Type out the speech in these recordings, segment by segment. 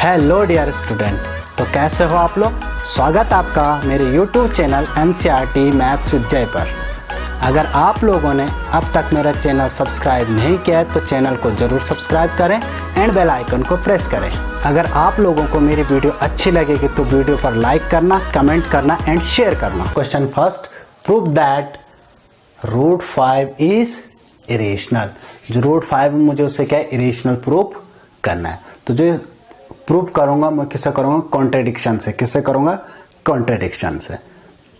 Hello dear student, तो कैसे हो आप लोग। स्वागत आपका मेरे YouTube channel NCERT maths with जय पर। अगर आप लोगों ने अब तक मेरा चैनल सब्सक्राइब नहीं किया है तो चैनल को ज़रूर सब्सक्राइब करें एंड बेल आइकन को प्रेस करें। अगर आप लोगों को मेरी वीडियो अच्छी लगेगी तो वीडियो पर लाइक करना, कमेंट करना एंड शेयर करना। Question first, prove that √5 is irrational. जो √5 मुझे उससे क्या है, इरेशनल प्रूफ करना है। तो जो प्रूफ करूंगा मैं किससे करूंगा, कॉन्ट्रेडिक्शन से। किससे करूंगा, कॉन्ट्रेडिक्शन से।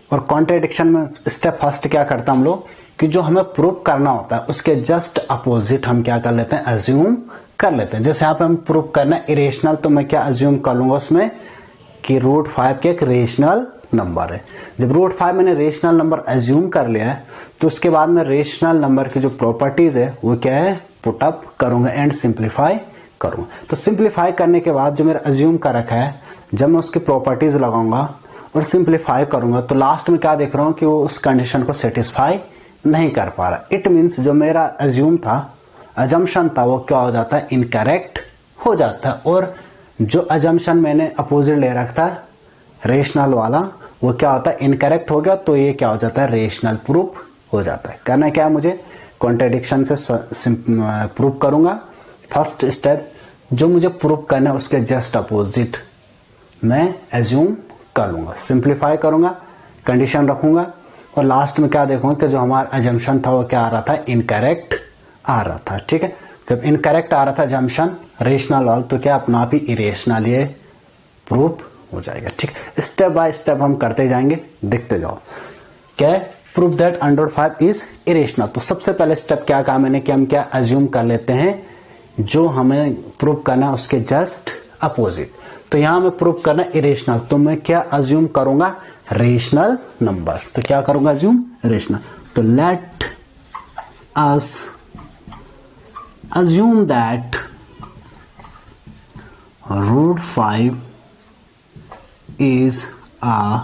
और कॉन्ट्रेडिक्शन में स्टेप फर्स्ट क्या करता हम लोग कि जो हमें प्रूफ करना होता है उसके जस्ट अपोजिट हम क्या कर लेते हैं, अज्यूम कर लेते हैं। जैसे यहाँ पे हम प्रूफ करना है इरेशनल, तो मैं क्या अज्यूम कर लूंगा उसमें कि √5 के एक रेशनल नंबर है। जब √5 मैंने रेशनल नंबर अज्यूम कर लिया है तो उसके बाद में रेशनल नंबर की जो प्रॉपर्टीज है वो क्या है, पुट अप करूंगा एंड सिंप्लीफाई करूंगा। तो सिंप्लीफाई करने के बाद जो मेरा अज्यूम कर रखा है, जब मैं उसकी प्रॉपर्टीज लगाऊंगा और सिंप्लीफाई करूंगा तो लास्ट में क्या देख रहा हूं कि वो उस कंडीशन को सेटिस्फाई नहीं कर पा रहा। इट मीन्स जो मेरा अज्यूम था, अजम्पशन था, वो क्या हो जाता है, इनकरेक्ट हो जाता है। और जो अजम्पशन मैंने अपोजिट ले रखा था रेशनल वाला, वो क्या होता है, इनकरेक्ट हो गया। तो ये क्या हो जाता है, रेशनल प्रूफ हो जाता है। करना क्या है मुझे, कॉन्ट्रेडिक्शन से प्रूफ करूंगा। फर्स्ट स्टेप जो मुझे प्रूफ करना है उसके जस्ट अपोजिट मैं एज्यूम कर लूंगा, सिंप्लीफाई करूंगा, कंडीशन रखूंगा और लास्ट में क्या देखूंगा कि जो हमारा अजम्पशन था वो क्या आ रहा था, इनकरेक्ट आ रहा था। ठीक है, जब इनकरेक्ट आ रहा था अजम्पशन रेशनल वाला, तो क्या अपना आप ही इरेशनल ये प्रूफ हो जाएगा। ठीक है, स्टेप बाय स्टेप हम करते जाएंगे, देखते जाओ। क्या है, प्रूफ दैट √5 इज इरेशनल। तो सबसे पहले स्टेप क्या कहा मैंने कि हम क्या अज्यूम कर लेते हैं जो हमें प्रूफ करना है उसके जस्ट अपोजिट। तो यहां में प्रूफ करना इरेशनल, तो मैं क्या अज्यूम करूंगा, रेशनल नंबर। तो क्या करूंगा, अज्यूम रेशनल। तो let us assume that √5 is a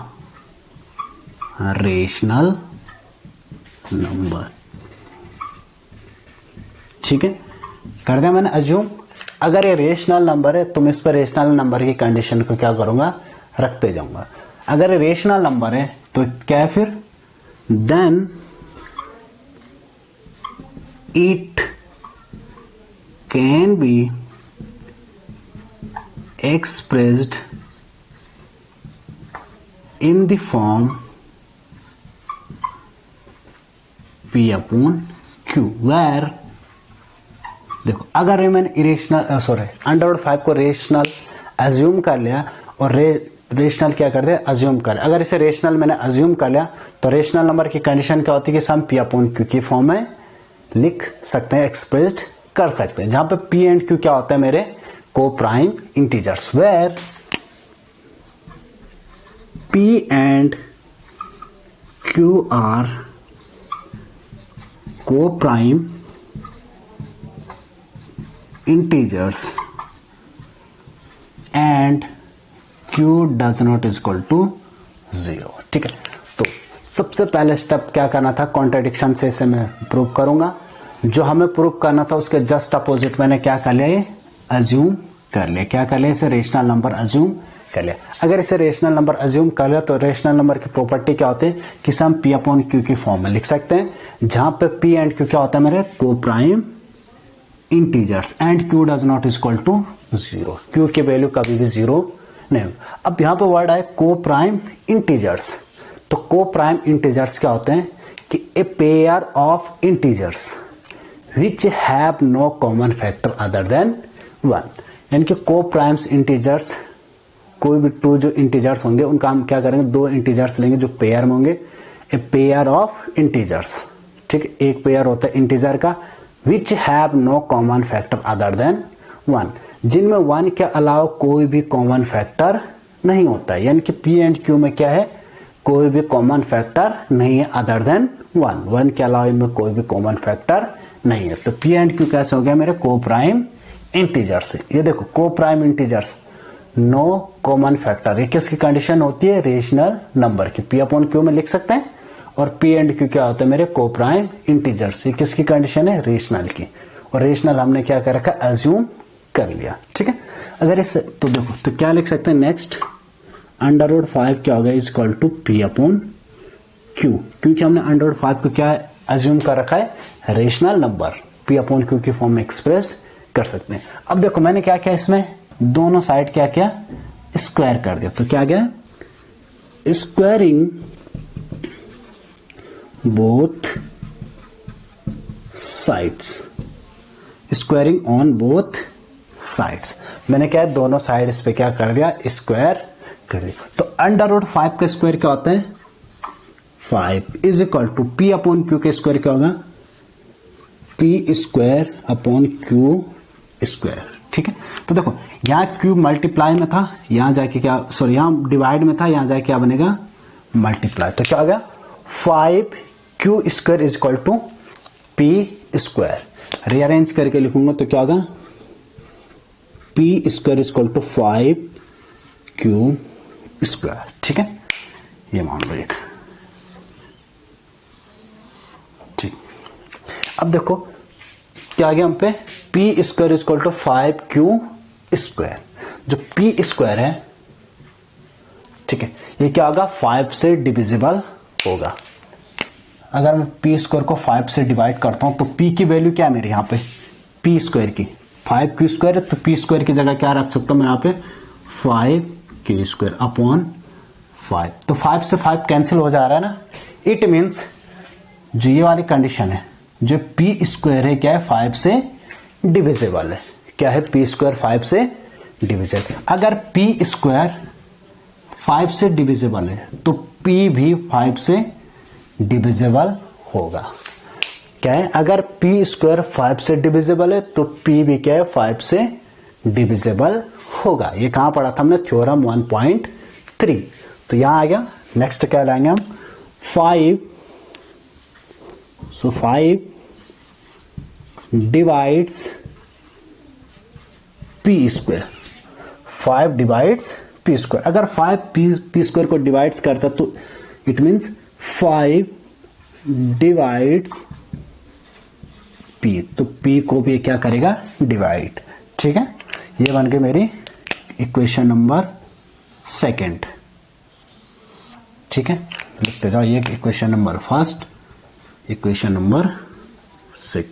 rational number। ठीक है, कर दिया मैंने अज्यूम। अगर ये रेशनल नंबर है तो मैं इस पर रेशनल नंबर की कंडीशन को क्या करूंगा, रखते जाऊंगा। अगर ये रेशनल नंबर है तो क्या है फिर, then it can be expressed in the form P/Q, where देखो अगर मैंने इरेशनल √5 को रेशनल अज्यूम कर लिया और रेशनल क्या कर दे, अज्यूम कर। अगर इसे रेशनल मैंने अज्यूम कर लिया तो रेशनल नंबर की कंडीशन क्या होती है कि हम P/Q की फॉर्म में लिख सकते हैं, एक्सप्रेस्ड कर सकते हैं। जहां पे P एंड Q क्या होता है, मेरे coprime integers, where P and Q are co-prime integers and Q does not equal to 0। ठीक है, तो सबसे पहले स्टेप क्या करना था, कॉन्ट्रेडिक्शन से इसे मैं प्रूव करूंगा। जो हमें प्रूव करना था उसके जस्ट अपोजिट मैंने क्या कर लिया, ये अज्यूम कर लिया। क्या कर लिया, इसे रेशनल नंबर अज्यूम कर लिया। अगर इसे रेशनल नंबर अज्यूम कर लिया तो रेशनल नंबर की प्रॉपर्टी क्या होती है कि हम P/Q की फॉर्म में लिख सकते हैं, जहां पे P एंड Q क्या होता है, मेरे coprime integers and Q does not equal to 0। Q की वैल्यू कभी भी 0 नहीं। अब यहां पे वर्ड है को प्राइम इंटीजर्स। तो को प्राइम इंटीजर्स क्या होते हैं कि a pair of integers which have no common factor other than 1। यानी कि को प्राइम्स इंटीजर्स, कोई भी 2 जो इंटीजर्स होंगे उनका हम क्या करेंगे, 2 इंटीजर्स लेंगे जो पेयर में होंगे, ए पेयर ऑफ इंटीजर्स। ठीक, एक पेयर होता है इंटीजर का, which have no common factor other than 1, जिनमें 1 के अलावा कोई भी कॉमन फैक्टर नहीं होता है। यानी कि P एंड Q में क्या है, कोई भी कॉमन फैक्टर नहीं है अदर देन 1 के अलावा इनमें कोई भी कॉमन फैक्टर नहीं है। तो P एंड Q कैसे हो गया, मेरे को प्राइम इंटीजर्स। ये देखो coprime integers, no common factor, ये किसकी कंडीशन होती है, रेशनल नंबर की। P/Q में लिख सकते हैं। और P एंड Q क्या होता है, मेरे को प्राइम इंटीजर्स, ये किसकी कंडीशन है, रेशनल की। और रेशनल हमने क्या कर रखा, अज्यूम कर लिया। ठीक है, अगर इस तो देखो तो क्या लिख सकते हैं नेक्स्ट, √5 क्या होगा is equal to P upon Q, क्योंकि हमने √5 को क्या अज्यूम कर रखा है rational number, P upon Q की फॉर्म में एक्सप्रेस्ड कर सकते हैं। अब देखो मैंने क्या किया, इसमें दोनों साइड क्या किया, स्क्वायर कर दिया। तो क्या गया, squaring both sides, squaring on both sides. मैंने क्या है दोनों साइड इस पे क्या कर दिया, स्क्वायर कर दिया। तो √5 का स्क्वायर क्या होता है 5 is equal to P upon Q का स्क्वायर क्या होगा, P square upon Q square. ठीक है, तो देखो यहां Q मल्टीप्लाई में था, यहां जाके क्या, सॉरी यहां डिवाइड में था, यहां जाके क्या बनेगा मल्टीप्लाई। तो क्या हो गया 5Q square is equal to P square. Rearrange करके लिखूंगा तो क्या होगा P square is equal to 5Q square. ठीक है, ये मान लो एक। ठीक, अब देखो क्या आ गया हम पे, P square is equal to 5Q square. जो P स्क्वायर है, ठीक है, ये क्या होगा 5 से डिविजिबल होगा। अगर मैं P स्क्वायर को 5 से डिवाइड करता हूं तो P की वैल्यू क्या है मेरे यहाँ पे, P स्क्वायर की 5Q स्क्वायर है, तो P स्क्वायर की जगह क्या रख सकता हूं मैं यहाँ पे 5Q स्क्वायर अपॉन 5। तो 5 से 5 कैंसिल हो जा रहा है ना, इट मीन्स जो ये वाली कंडीशन है, जो P स्क्वायर है क्या है 5 से डिविजिबल है। क्या है P स्क्वायर 5 से डिविजिबल। अगर P स्क्वायर 5 से डिविजिबल है तो P भी 5 से डिविजिबल होगा। क्या है, अगर P स्क्वायर 5 से डिविजिबल है तो P भी क्या है 5 से डिविजिबल होगा। ये कहां पढ़ा था हमने, थ्योरम 1.3। तो यहां आ गया। नेक्स्ट क्या लाएंगे हम 5, सो 5 divides P square, 5 divides P square. अगर 5 P स्क्वायर को डिवाइड्स करता तो इट मीन्स 5 डिवाइड्स P, तो P को भी क्या करेगा डिवाइड। ठीक है, ये बन गई मेरी इक्वेशन नंबर 2। ठीक है, लिखते जाओ, ये इक्वेशन नंबर 1, इक्वेशन नंबर 2।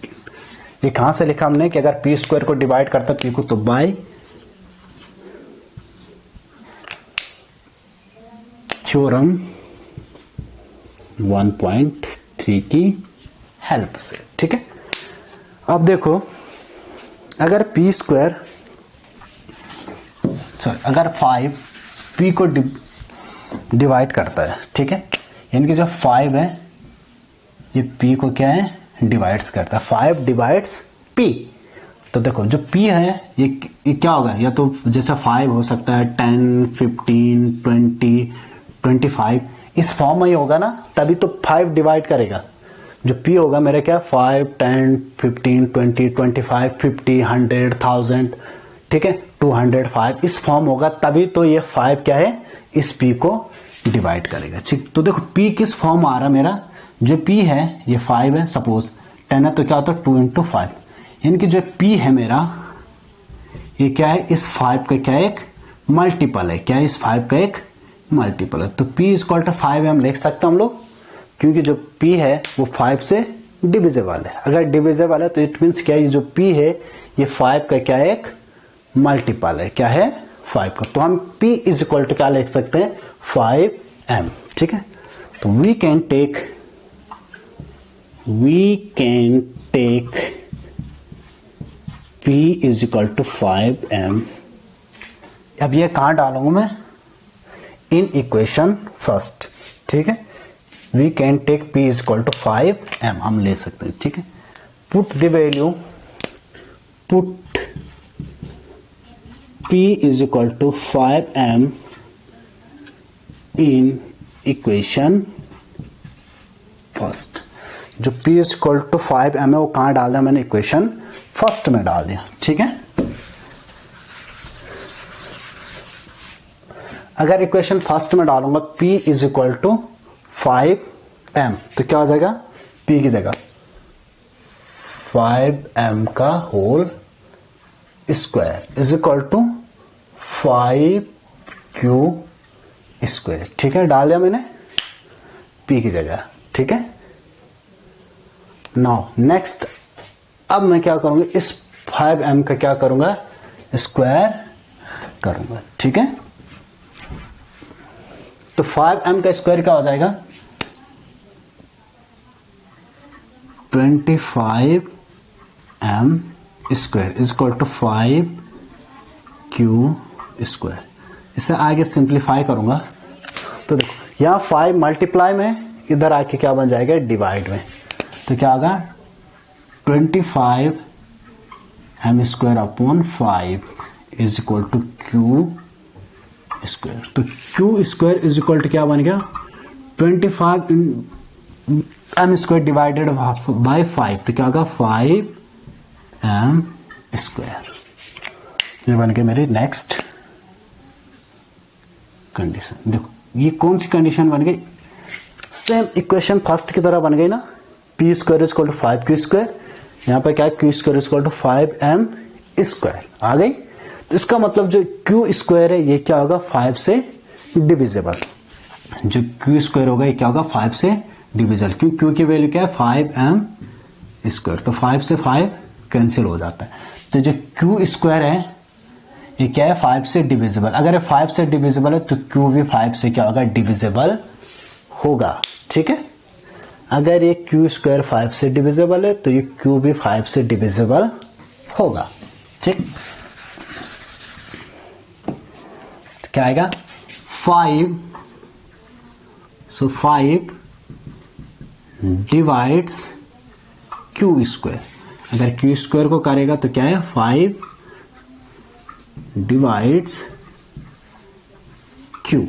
ये कहां से लिखा हमने कि अगर P स्क्वायर को डिवाइड करता P को तो बाय थ्योरम 1.3 की हेल्प से। ठीक है, अब देखो अगर P स्क्वायर, सॉरी अगर 5 P को डिवाइड करता है, ठीक है, यानी कि जो 5 है ये P को क्या है डिवाइड्स करता है, 5 डिवाइड्स P। तो देखो जो P है ये क्या होगा, या तो जैसे 5 हो सकता है 10, 15, 20, 25 इस फॉर्म में ही होगा ना, तभी तो 5 डिवाइड करेगा। जो P होगा मेरे क्या 5, 10, 15, 20, 25, 50, 100, 1000, ठीक है 205 इस फॉर्म होगा, तभी तो ये 5 क्या है इस P को डिवाइड करेगा। ठीक, तो देखो P किस फॉर्म आ रहा है मेरा, जो P है ये 5 है, सपोज 10 है तो क्या होता है 2 × 5, यानी कि जो P है मेरा ये क्या है इस 5 का क्या एक मल्टीपल है, क्या है इस 5 का एक मल्टीपल है। तो P इक्वल टू 5 हम लिख सकते हैं हम लोग, क्योंकि जो P है वो 5 से डिविजिबल है। अगर डिविजिबल है तो इट मीन्स क्या है जो P है ये 5 का क्या एक मल्टीपल है, क्या है 5 का। तो हम P इज इक्वल टू क्या लिख सकते हैं 5m। ठीक है, तो we can take P is equal to 5m। अब ये कहां डालूंगा मैं, इन इक्वेशन 1। ठीक है, we can take P is equal to 5m हम ले सकते हैं। ठीक है, put the value, put P is equal to 5m in equation 1। जो P is equal to 5m है वो कहां डाल दिया मैंने, इक्वेशन 1 में डाल दिया। ठीक है, अगर इक्वेशन 1 में डालूंगा P is equal to 5m तो क्या हो जाएगा, P की जगह 5m का whole square is equal to 5q²। ठीक है, डाल दिया मैंने p की जगह। ठीक है, नाउ नेक्स्ट, अब मैं क्या करूंगा, इस 5m का क्या करूंगा, स्क्वायर करूंगा। ठीक है, तो 5m का स्क्वायर क्या हो जाएगा, 25m² is equal to 5q²। इससे आगे सिंप्लीफाई करूंगा तो देखो यहां 5 मल्टीप्लाई में, इधर आके क्या बन जाएगा, डिवाइड में। तो क्या होगा, 25m² upon 5 is equal to q²। तो q² इज इक्वल टू क्या बन गया, 25m² डिवाइडेड बाय 5। तो क्या होगा, 5m²। ये बन गया मेरी नेक्स्ट कंडीशन। देखो ये कौन सी कंडीशन बन गई, सेम इक्वेशन फर्स्ट की तरह बन गई ना, p² is equal to 5q²। यहाँ पर क्या है, q² is equal to 5m² आ गई। तो इसका मतलब जो q² है ये क्या होगा, 5 से डिविजिबल। जो q² होगा ये क्या होगा, 5 से डिविजिबल। क्यों, q की वैल्यू क्या है, 5m²। तो 5 से 5 कैंसिल हो जाता है। तो जो q² है ये क्या है, 5 से डिविजिबल। अगर ये 5 से डिविजिबल है तो q भी 5 से क्या होगा, डिविजिबल होगा। ठीक है, अगर ये q² 5 से डिविजिबल है तो ये q भी 5 से डिविजिबल होगा। ठीक, तो क्या आएगा, 5 डिवाइड्स q²। अगर q² को करेगा तो क्या है, 5 डिवाइड्स q।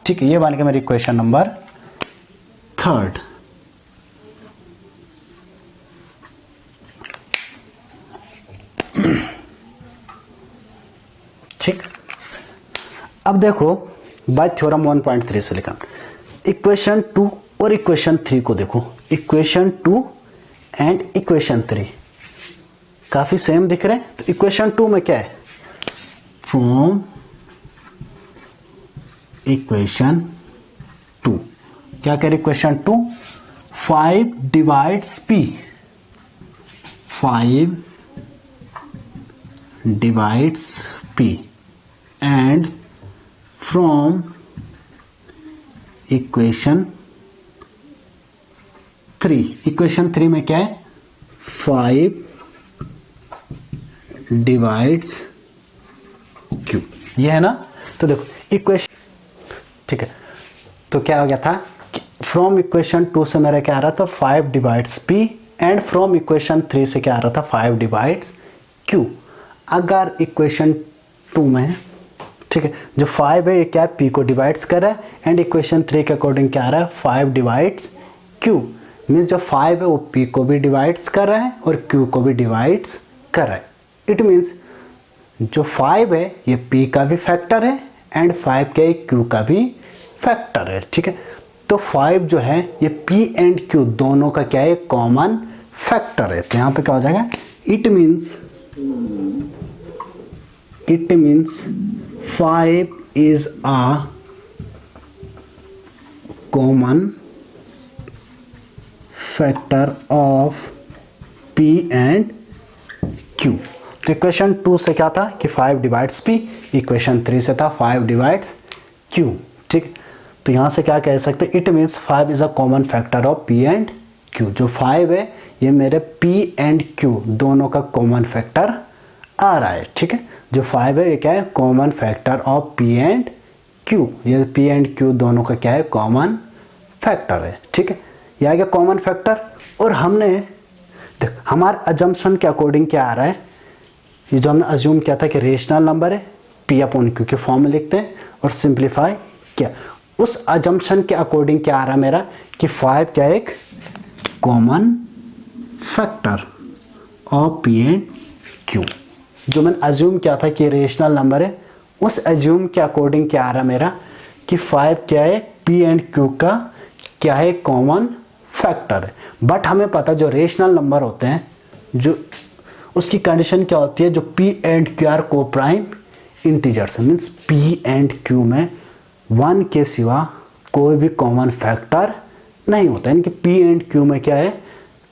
ठीक है, ये बन के मेरी क्वेश्चन नंबर 3। ठीक, अब देखो बाय थ्योरम 1.3 से लिखा, इक्वेशन 2 और इक्वेशन 3 को देखो। इक्वेशन 2 एंड इक्वेशन 3 काफी सेम दिख रहे हैं। तो इक्वेशन 2 में क्या है, फ्रॉम इक्वेशन 2 क्या करें, equation 2 5 divides p, 5 divides p and from equation 3, equation 3 में क्या है, 5 डिवाइड्स q। ये है ना। तो देखो इक्वेशन, ठीक है, तो क्या हो गया था, फ्रॉम इक्वेशन 2 से मेरा क्या आ रहा था, 5 divides p and from equation 3 से क्या आ रहा था, 5 डिवाइड्स q। अगर इक्वेशन 2 में, ठीक है, जो 5 है ये क्या है, p को डिवाइड्स कर रहा है एंड इक्वेशन 3 के अकॉर्डिंग क्या आ रहा है, 5 डिवाइड्स q। मीन्स जो 5 है वो p को भी डिवाइड्स कर रहा है और q को भी डिवाइड्स कर रहा है। इट मीन्स जो 5 है ये p का भी फैक्टर है एंड 5 क्या है, q का भी फैक्टर है। ठीक है, तो 5 जो है ये p एंड q दोनों का क्या है, कॉमन फैक्टर है। तो यहाँ पे क्या हो जाएगा, it means 5 is a common factor of p and q। तो इक्वेशन 2 से क्या था कि 5 डिवाइड्स p, इक्वेशन 3 से था 5 डिवाइड्स q। ठीक, तो यहां से क्या कह सकते, it means 5 is a common factor of p and q। जो 5 है ये मेरे p एंड q दोनों का कॉमन फैक्टर आ रहा है। ठीक है, जो 5 है ये क्या है, common factor of p and q। ये p एंड q दोनों का क्या है, कॉमन फैक्टर है। ठीक है, ये आ गया कॉमन फैक्टर। और हमने देख हमारे अजम्पशन के अकॉर्डिंग क्या आ रहा है, ये जो हमने अज्यूम किया था कि रेशनल नंबर है, p अपॉन q के फॉर्म में लिखते हैं और सिंप्लीफाई किया, उस अजम्पशन के अकॉर्डिंग क्या आ रहा है मेरा कि 5 क्या है, एक common factor of p and q। जो मैंने अज्यूम किया था कि रेशनल नंबर है, उस अज्यूम के अकॉर्डिंग क्या आ रहा है मेरा कि 5 क्या है, p एंड q का क्या है, कॉमन फैक्टर है। बट हमें पता जो रेशनल नंबर होते हैं, जो उसकी कंडीशन क्या होती है, जो p एंड q आर को prime integers means P and Q में 1 के सिवा कोई भी कॉमन फैक्टर नहीं होता। यानी कि पी एंड क्यू में क्या है,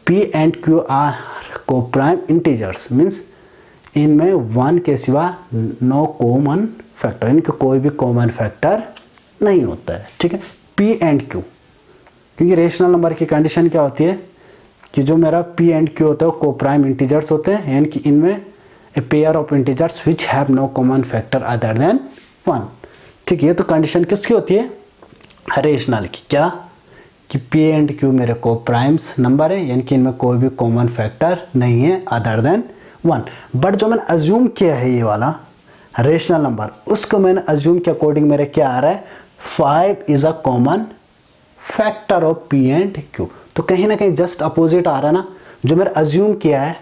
पी एंड क्यू आर को प्राइम इंटीजर्स मीन्स इनमें 1 के सिवा नो कॉमन फैक्टर, यानी कि कोई भी कॉमन फैक्टर नहीं होता है। ठीक है, पी एंड क्यू, क्योंकि रेशनल नंबर की कंडीशन क्या होती है कि जो मेरा पी एंड क्यू होता है वो को प्राइम इंटीजर्स होते हैं, यानी कि इनमें a pair of integers which have no common factor other than 1। ठीक है, ये तो कंडीशन किसकी होती है, रेशनल की। क्या कि पी एंड क्यू मेरे को प्राइम्स नंबर है, यानी कि इनमें कोई भी कॉमन फैक्टर नहीं है अदर देन 1। बट जो मैंने अज्यूम किया है ये वाला रेशनल नंबर, उसको मैंने अज्यूम के अकॉर्डिंग मेरे क्या आ रहा है, 5 is a common factor of P and Q. तो कहीं ना कहीं जस्ट अपोजिट आ रहा है ना, जो मैंने अज्यूम किया है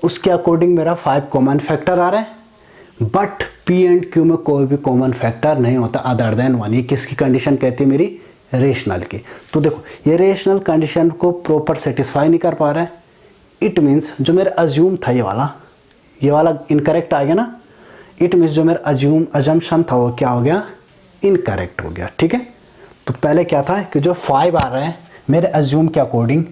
उसके अकॉर्डिंग मेरा 5 कॉमन फैक्टर आ रहा है, बट पी एंड क्यू में कोई भी कॉमन फैक्टर नहीं होता अदर देन 1। ये किसकी कंडीशन कहती है, मेरी रेशनल की। तो देखो ये रेशनल कंडीशन को प्रॉपर सेटिस्फाई नहीं कर पा रहा है। इट मीन्स जो मेरा अज्यूम था ये वाला इनकरेक्ट आ गया ना। इट मीन्स जो मेरा अजम्पशन था वो क्या हो गया, इनकरेक्ट हो गया। ठीक है, तो पहले क्या था कि जो 5 आ रहा है मेरे अज्यूम के अकॉर्डिंग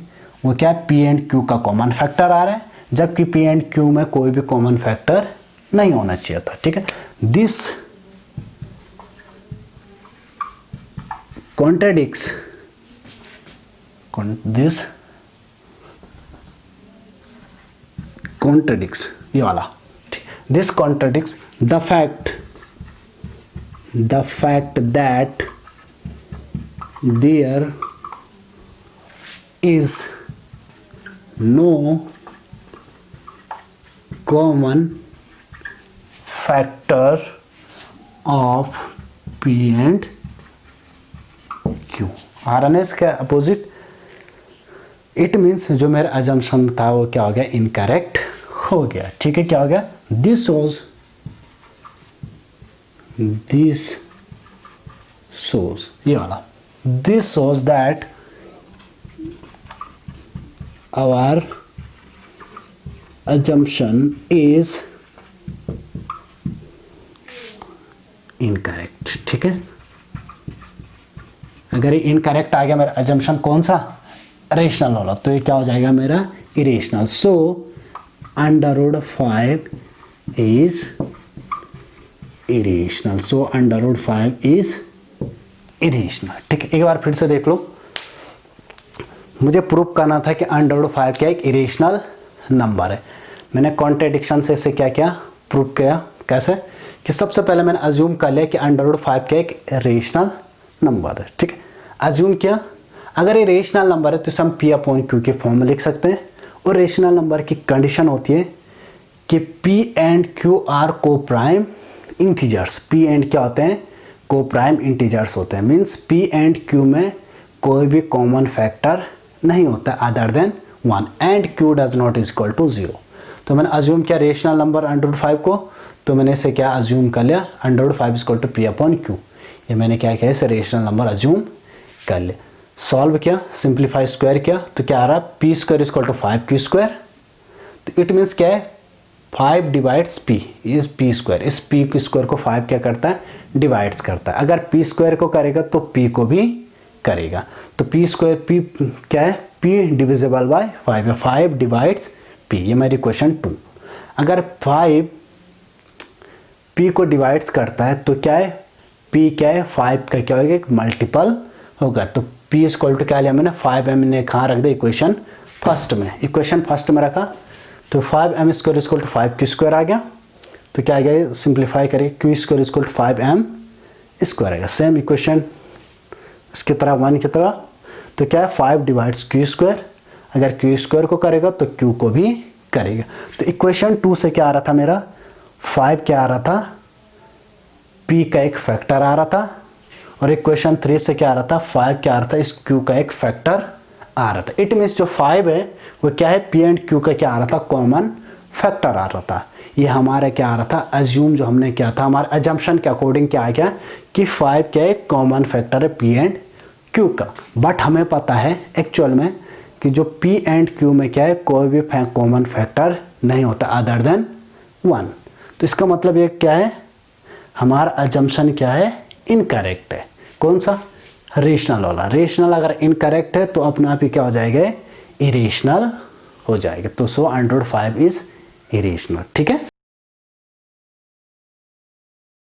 वो क्या है, पी एंड क्यू का कॉमन फैक्टर आ रहा है, जबकि पी एंड क्यू में कोई भी कॉमन फैक्टर नहीं होना चाहिए था। ठीक है, दिस contradicts ये वाला, this contradicts the fact that there is no common factor of P and Q। आर एन एस के अपोजिट। इट मीन्स जो मेरा अजम्पशन था वो क्या हो गया, इनकरेक्ट हो गया। ठीक है, क्या हो गया, this shows that our assumption is incorrect। ठीक है, अगर ये इनकरेक्ट आ गया मेरा अजम्पशन कौन सा, रेशनल वाला, तो ये क्या हो जाएगा मेरा irrational. So √5 is irrational. √5 is irrational. ठीक है, एक बार फिर से देख लो, मुझे प्रूफ करना था कि √5 क्या एक इरेशनल नंबर है। मैंने कॉन्ट्रडिक्शन से इसे क्या क्या प्रूफ किया, कैसे कि सबसे पहले मैंने अज्यूम कर लिया कि √5 क्या एक रेशनल नंबर है। ठीक है, अज्यूम किया, अगर ये रेशनल नंबर है तो इसे हम पी अपॉन क्यू के फॉर्म में लिख सकते हैं। और रेशनल नंबर की कंडीशन होती है कि पी एंड क्यू आर को प्राइम इंटीजर्स। पी एंड क्या होते हैं, को प्राइम इंटीजर्स होते हैं। मीन्स पी एंड क्यू में कोई भी कॉमन फैक्टर नहीं होता other than 1 and Q does not is equal to 0। तो मैंने अज्यूम किया रेशनल नंबर √5 को, तो मैंने इसे क्या अज्यूम कर लिया, √5 is equal to P upon Q. ये मैंने क्या किया, इसे रेशनल नंबर अज्यूम कर लिया। सॉल्व किया, सिंप्लीफाई स्क्वायर किया, तो क्या आ रहा है, P square is equal to 5q²। तो इट मीन्स क्या है, 5 divides P is P square. इस पी की स्क्वायर को 5 क्या करता है, डिवाइड्स करता है। अगर पी स्क्वायर को करेगा तो पी को भी करेगा। तो पी स्क्वायर पी क्या है, पी डिविजिबल बाय 5 है, 5 डिवाइड्स पी। ये मेरी क्वेश्चन 2। अगर 5 पी को डिवाइड्स करता है तो क्या है, पी क्या है, 5 का क्या होगा, एक मल्टीपल होगा। तो पी इक्वल टू क्या लिया मैंने, 5m ने कहाँ रख दिया, इक्वेशन फर्स्ट में। इक्वेशन फर्स्ट में रखा तो 5m² इक्वल टू 5q² आ गया। तो क्या आ गया, सिंप्लीफाई करेंगे, q² इक्वल टू 5m² आएगा। सेम इक्वेशन इसकी तरह 1 की तरह। तो क्या है, 5 डिवाइड्स q²। अगर q² को करेगा तो q को भी करेगा। तो इक्वेशन 2 से क्या आ रहा था मेरा, 5 क्या आ रहा था, p का एक फैक्टर आ रहा था। और इक्वेशन 3 से क्या आ रहा था, 5 क्या आ रहा था, इस q का एक फैक्टर आ रहा था। इट मीन्स जो 5 है वो क्या है, p एंड q का क्या आ रहा था, कॉमन फैक्टर आ रहा था। ये हमारा क्या आ रहा था, अज्यूम जो हमने किया था, हमारे अजम्पशन के अकॉर्डिंग क्या आ गया कि 5 क्या है, कॉमन फैक्टर है p एंड q का। बट हमें पता है एक्चुअल में कि जो p एंड q में क्या है, कोई भी कॉमन फैक्टर नहीं होता अदर देन 1। तो इसका मतलब ये क्या है हमारा अजम्पशन क्या है, इनकरेक्ट है। कौन सा, रेशनल वाला। रेशनल अगर इनकरेक्ट है तो अपने आप ही क्या हो जाएगा, इरेशनल हो जाएगा। तो सो √5 इज इरेशनल। ठीक है,